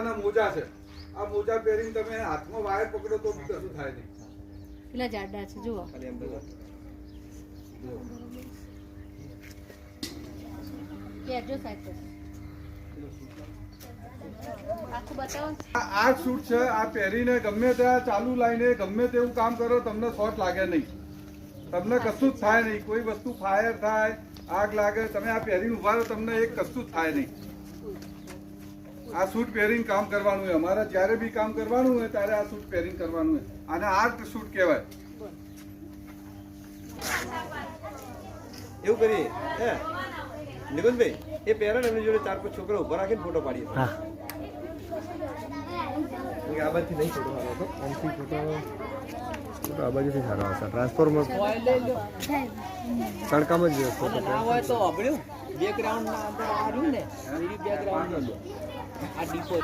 મોજાના મોજા છે. આ મોજા પહેરીને તમે હાથમાં વાયર પકડો તો કશું થાય નહીં. પેલા જાડા છે જુઓ. કેજો સાહેબ આખું બતાવો. આ શૂટ છે. આ પહેરીને ગમે ત્યાં ચાલુ લાઈને ગમે તેવું કામ કરો તમને શોર્ટ લાગે નહીં. તમને કશું જ થાય નહીં. કોઈ વસ્તુ ફાયર થાય, આગ લાગે, તમે આ પહેરીને ઉભા રહો તમને એક કશું જ થાય નહીં. આ સૂટ પહેરીને કામ કરવાનું હોય. અમારે જ્યારે બી કામ કરવાનું હોય ત્યારે આ સૂટ પહેરીને કરવાનું હોય. આને આર્ટ સૂટ કહેવાય. એવું કરીએ હે નિકુંજભાઈ, એ પહેરે ને એમની જોડે 4-5 છોકરા ઉભા રાખીને ફોટો પાડીએ. હા આ બાજુથી નહીં ફોટો પાડો તો આમથી ફોટો આ બાજુથી સારો આવશે. ટ્રાન્સફોર્મર તડકામાં જ ફોટો હોય તો બેકગ્રાઉન્ડ ના અંદર આવ્યું ને બેકગ્રાઉન્ડ આ ડીપો